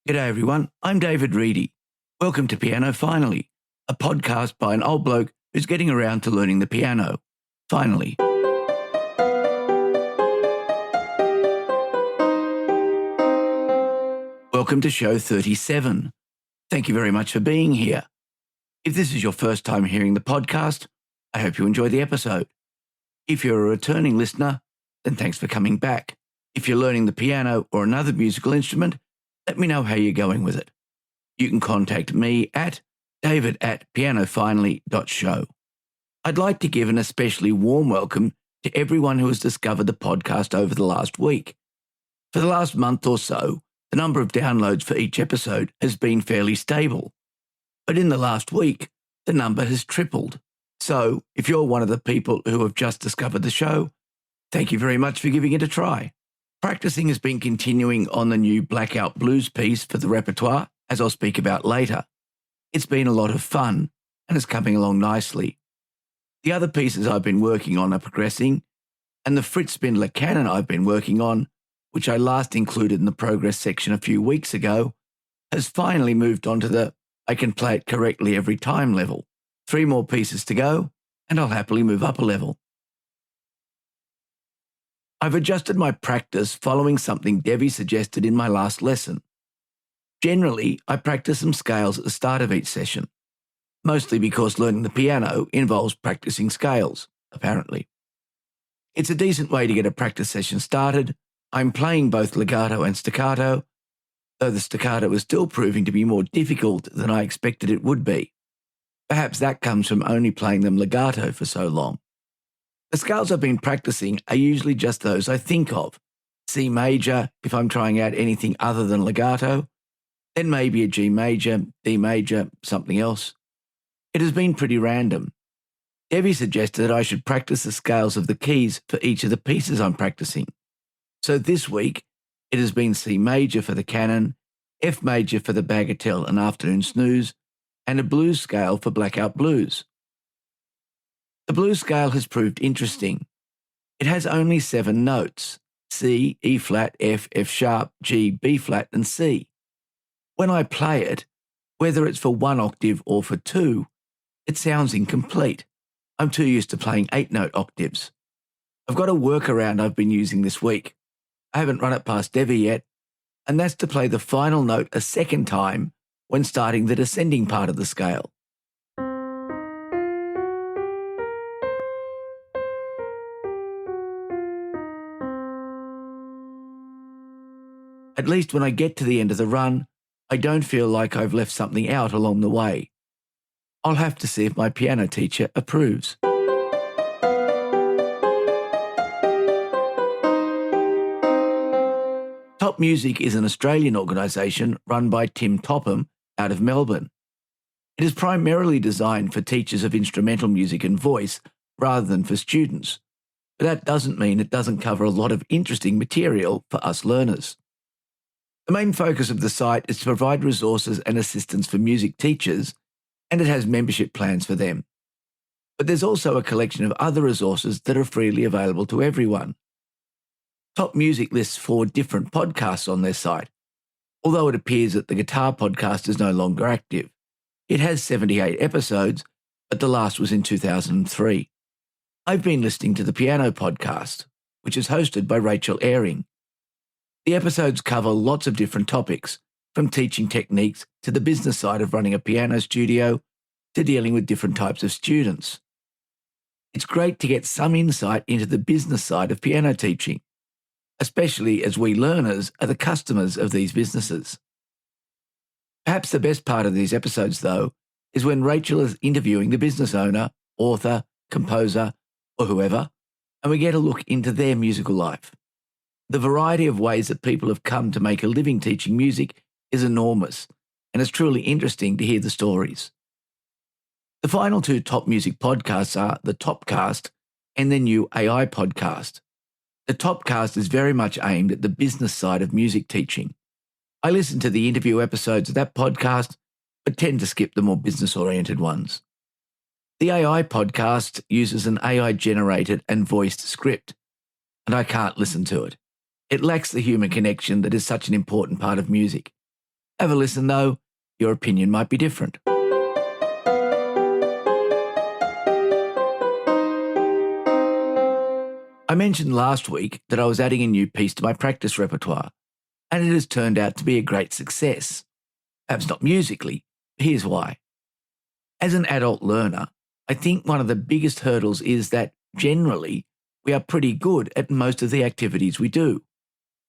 G'day everyone, I'm David Reedy. Welcome to Piano Finally, a podcast by an old bloke who's getting around to learning the piano. Finally. Welcome to show 37. Thank you very much for being here. If this is your first time hearing the podcast, I hope you enjoy the episode. If you're a returning listener, then thanks for coming back. If you're learning the piano or another musical instrument, let me know how you're going with it. You can contact me at david@pianofinally.show. I'd like to give an especially warm welcome to everyone who has discovered the podcast over the last week. For the last month or so, the number of downloads for each episode has been fairly stable. But in the last week, the number has tripled. So, if you're one of the people who have just discovered the show, thank you very much for giving it a try. Practicing has been continuing on the new Blackout Blues piece for the repertoire, as I'll speak about later. It's been a lot of fun, and it's coming along nicely. The other pieces I've been working on are progressing, and the Fritz Spindler canon I've been working on, which I last included in the progress section a few weeks ago, has finally moved on to the I can play it correctly every time level. 3 more pieces to go, and I'll happily move up a level. I've adjusted my practice following something Debbie suggested in my last lesson. Generally, I practice some scales at the start of each session, mostly because learning the piano involves practicing scales, apparently. It's a decent way to get a practice session started. I'm playing both legato and staccato, though the staccato is still proving to be more difficult than I expected it would be. Perhaps that comes from only playing them legato for so long. The scales I've been practicing are usually just those I think of. C major, if I'm trying out anything other than legato, then maybe a G major, D major, something else. It has been pretty random. Debbie suggested that I should practice the scales of the keys for each of the pieces I'm practicing. So this week, it has been C major for the canon, F major for the Bagatelle and Afternoon Snooze, and a blues scale for Blackout Blues. The blues scale has proved interesting. It has only 7 notes: C, E flat, F, F sharp, G, B flat, and C. When I play it, whether it's for 1 octave or for 2, it sounds incomplete. I'm too used to playing 8-note octaves. I've got a workaround I've been using this week. I haven't run it past Debbie yet, and that's to play the final note a second time when starting the descending part of the scale. At least when I get to the end of the run, I don't feel like I've left something out along the way. I'll have to see if my piano teacher approves. TopMusic is an Australian organisation run by Tim Topham out of Melbourne. It is primarily designed for teachers of instrumental music and voice rather than for students, but that doesn't mean it doesn't cover a lot of interesting material for us learners. The main focus of the site is to provide resources and assistance for music teachers, and it has membership plans for them. But there's also a collection of other resources that are freely available to everyone. TopMusic lists 4 different podcasts on their site, although it appears that the guitar podcast is no longer active. It has 78 episodes, but the last was in 2003. I've been listening to the piano podcast, which is hosted by Rachel Airing. The episodes cover lots of different topics, from teaching techniques to the business side of running a piano studio to dealing with different types of students. It's great to get some insight into the business side of piano teaching, especially as we learners are the customers of these businesses. Perhaps the best part of these episodes, though, is when Rachel is interviewing the business owner, author, composer, or whoever, and we get a look into their musical life. The variety of ways that people have come to make a living teaching music is enormous, and it's truly interesting to hear the stories. The final 2 TopMusic podcasts are the Topcast and the new AI podcast. The Topcast is very much aimed at the business side of music teaching. I listen to the interview episodes of that podcast, but tend to skip the more business-oriented ones. The AI podcast uses an AI-generated and voiced script, and I can't listen to it. It lacks the human connection that is such an important part of music. Have a listen though, your opinion might be different. I mentioned last week that I was adding a new piece to my practice repertoire, and it has turned out to be a great success. Perhaps not musically, but here's why. As an adult learner, I think one of the biggest hurdles is that, generally, we are pretty good at most of the activities we do.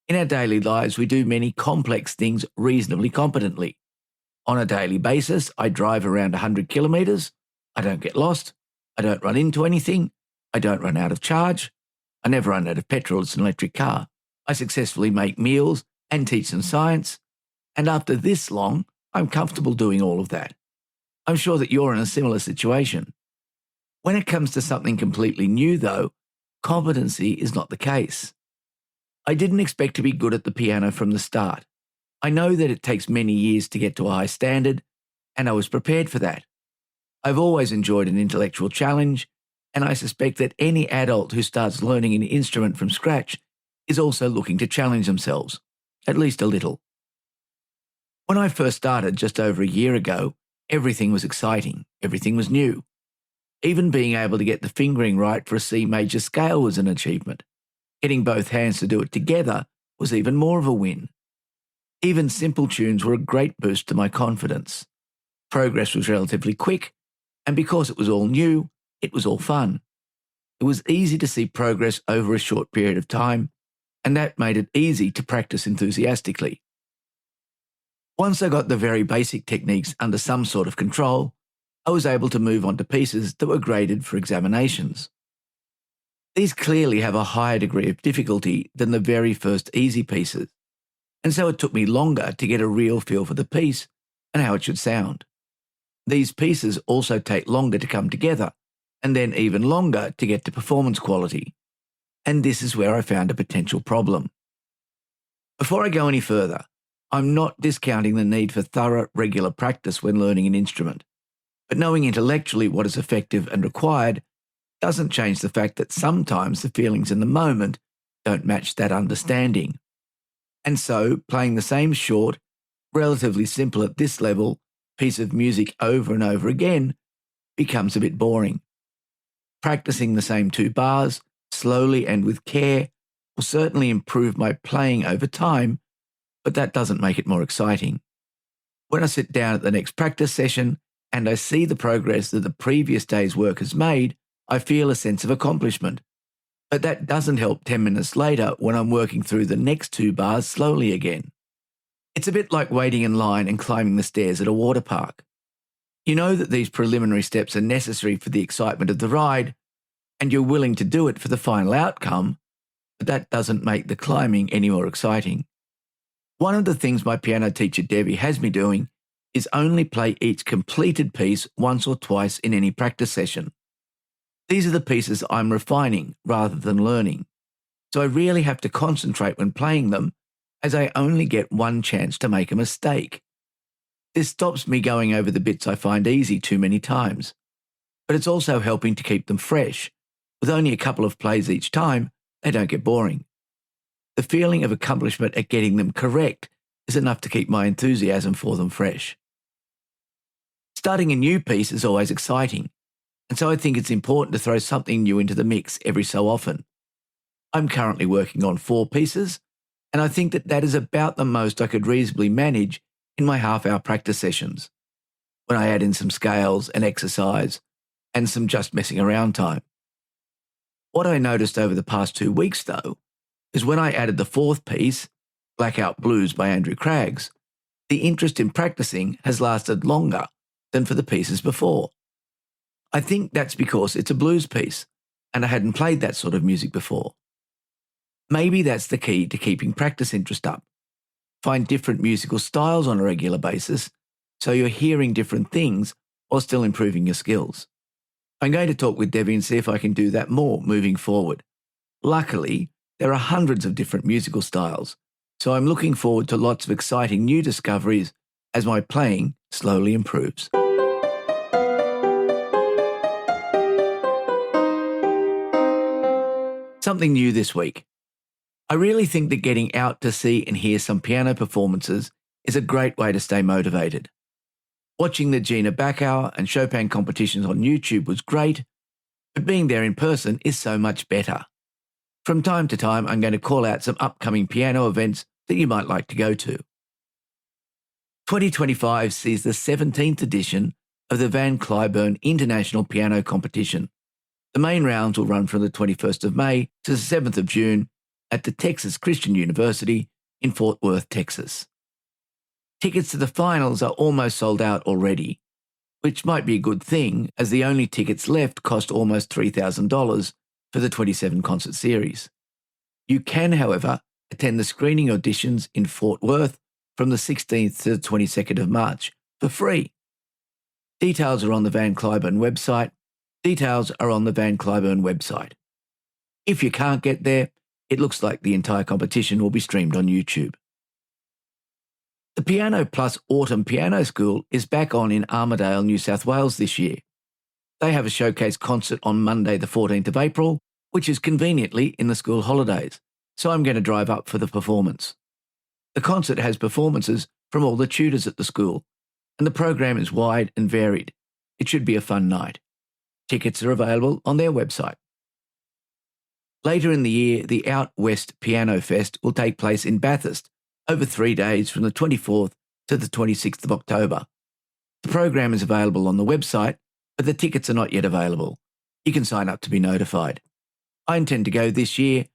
In our daily lives, we do many complex things reasonably competently. On a daily basis, I drive around 100 kilometres, I don't get lost, I don't run into anything, I don't run out of charge, I never run out of petrol, it's an electric car, I successfully make meals and teach them science, and after this long, I'm comfortable doing all of that. I'm sure that you're in a similar situation. When it comes to something completely new, though, competency is not the case. I didn't expect to be good at the piano from the start. I know that it takes many years to get to a high standard, and I was prepared for that. I've always enjoyed an intellectual challenge, and I suspect that any adult who starts learning an instrument from scratch is also looking to challenge themselves, at least a little. When I first started just over a year ago, everything was exciting, everything was new. Even being able to get the fingering right for a C major scale was an achievement. Getting both hands to do it together was even more of a win. Even simple tunes were a great boost to my confidence. Progress was relatively quick, and because it was all new, it was all fun. It was easy to see progress over a short period of time, and that made it easy to practice enthusiastically. Once I got the very basic techniques under some sort of control, I was able to move on to pieces that were graded for examinations. These clearly have a higher degree of difficulty than the very first easy pieces, and so it took me longer to get a real feel for the piece and how it should sound. These pieces also take longer to come together, and then even longer to get to performance quality. And this is where I found a potential problem. Before I go any further, I'm not discounting the need for thorough, regular practice when learning an instrument, but knowing intellectually what is effective and required doesn't change the fact that sometimes the feelings in the moment don't match that understanding. And so, playing the same short, relatively simple at this level, piece of music over and over again becomes a bit boring. Practicing the same 2 bars, slowly and with care, will certainly improve my playing over time, but that doesn't make it more exciting. When I sit down at the next practice session and I see the progress that the previous day's work has made, I feel a sense of accomplishment. But that doesn't help 10 minutes later when I'm working through the next 2 bars slowly again. It's a bit like waiting in line and climbing the stairs at a water park. You know that these preliminary steps are necessary for the excitement of the ride, and you're willing to do it for the final outcome, but that doesn't make the climbing any more exciting. One of the things my piano teacher Debbie has me doing is only play each completed piece once or twice in any practice session. These are the pieces I'm refining rather than learning, so I really have to concentrate when playing them, as I only get one chance to make a mistake. This stops me going over the bits I find easy too many times, but it's also helping to keep them fresh. With only a couple of plays each time, they don't get boring. The feeling of accomplishment at getting them correct is enough to keep my enthusiasm for them fresh. Starting a new piece is always exciting, and so I think it's important to throw something new into the mix every so often. I'm currently working on 4 pieces, and I think that is about the most I could reasonably manage in my half-hour practice sessions, when I add in some scales and exercise and some just messing around time. What I noticed over the past 2 weeks, though, is when I added the 4th piece, Blackout Bluesby Andrew Craggs, the interest in practicing has lasted longer than for the pieces before. I think that's because it's a blues piece, and I hadn't played that sort of music before. Maybe that's the key to keeping practice interest up. Find different musical styles on a regular basis, so you're hearing different things while still improving your skills. I'm going to talk with Debbie and see if I can do that more moving forward. Luckily, there are hundreds of different musical styles, so I'm looking forward to lots of exciting new discoveries as my playing slowly improves. Something new this week. I really think that getting out to see and hear some piano performances is a great way to stay motivated. Watching the Gina Bacow and Chopin competitions on YouTube was great, but being there in person is so much better. From time to time, I'm going to call out some upcoming piano events that you might like to go to. 2025 sees the 17th edition of the Van Cliburn International Piano Competition. The main rounds will run from the 21st of May to the 7th of June at the Texas Christian University in Fort Worth, Texas. Tickets to the finals are almost sold out already, which might be a good thing as the only tickets left cost almost $3,000 for the 27 concert series. You can, however, attend the screening auditions in Fort Worth from the 16th to the 22nd of March for free. Details are on the Van Cliburn website. If you can't get there, it looks like the entire competition will be streamed on YouTube. The Piano Plus Autumn Piano School is back on in Armidale, New South Wales this year. They have a showcase concert on Monday the 14th of April, which is conveniently in the school holidays, so I'm going to drive up for the performance. The concert has performances from all the tutors at the school, and the program is wide and varied. It should be a fun night. Tickets are available on their website. Later in the year, the Out West Piano Fest will take place in Bathurst over 3 days from the 24th to the 26th of October. The program is available on the website, but the tickets are not yet available. You can sign up to be notified. I intend to go this year.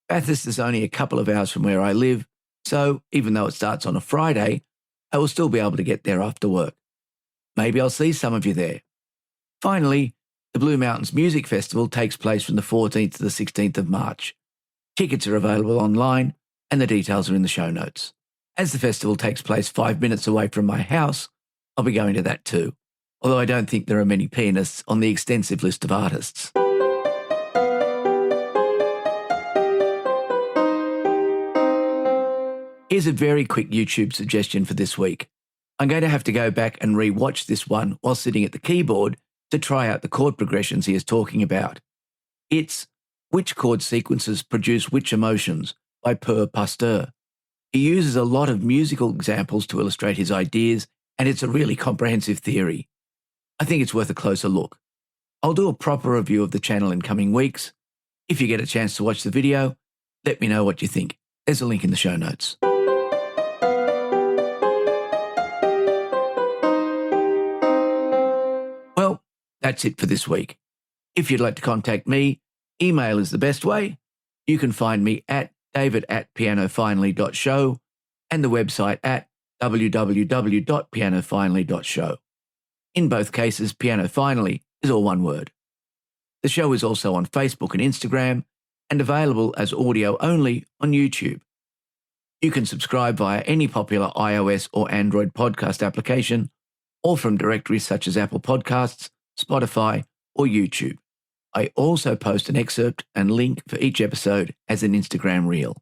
Bathurst is only a couple of hours from where I live, so even though it starts on a Friday, I will still be able to get there after work. Maybe I'll see some of you there. Finally, the Blue Mountains Music Festival takes place from the 14th to the 16th of March. Tickets are available online, and the details are in the show notes. As the festival takes place 5 minutes away from my house, I'll be going to that too, although I don't think there are many pianists on the extensive list of artists. Here's a very quick YouTube suggestion for this week. I'm going to have to go back and re-watch this one while sitting at the keyboard to try out the chord progressions he is talking about. It's Which Chord Sequences Produce Which Emotions by Pasteur. He uses a lot of musical examples to illustrate his ideas, and it's a really comprehensive theory. I think it's worth a closer look. I'll do a proper review of the channel in coming weeks. If you get a chance to watch the video, let me know what you think. There's a link in the show notes. Well, that's it for this week. If you'd like to contact me, email is the best way. You can find me at david@pianofinally.show and the website at www.pianofinally.show. In both cases, Piano Finally is all one word. The show is also on Facebook and Instagram and available as audio only on YouTube. You can subscribe via any popular iOS or Android podcast application or from directories such as Apple Podcasts, Spotify, or YouTube. I also post an excerpt and link for each episode as an Instagram reel.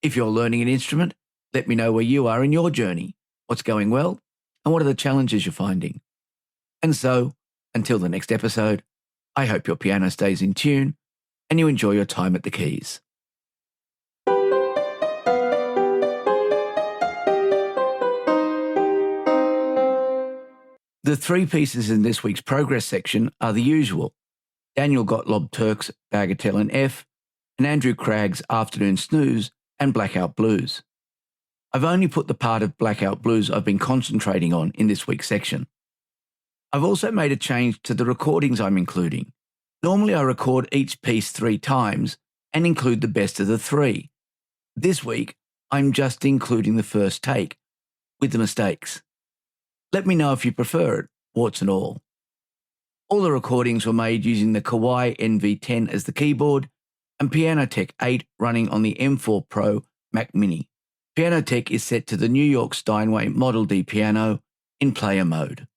If you're learning an instrument, let me know where you are in your journey, what's going well, and what are the challenges you're finding. And so, until the next episode, I hope your piano stays in tune and you enjoy your time at the keys. The three pieces in this week's progress section are the usual: Daniel Gotlobb Türk's Bagatelle in F, and Andrew Craggs' Afternoon Snooze and Blackout Blues. I've only put the part of Blackout Blues I've been concentrating on in this week's section. I've also made a change to the recordings I'm including. Normally I record each piece 3 times and include the best of the 3. This week, I'm just including the first take, with the mistakes. Let me know if you prefer it, warts and all. All the recordings were made using the Kawai NV10 as the keyboard and Pianotech 8 running on the M4 Pro Mac Mini. Pianotech is set to the New York Steinway Model D piano in player mode.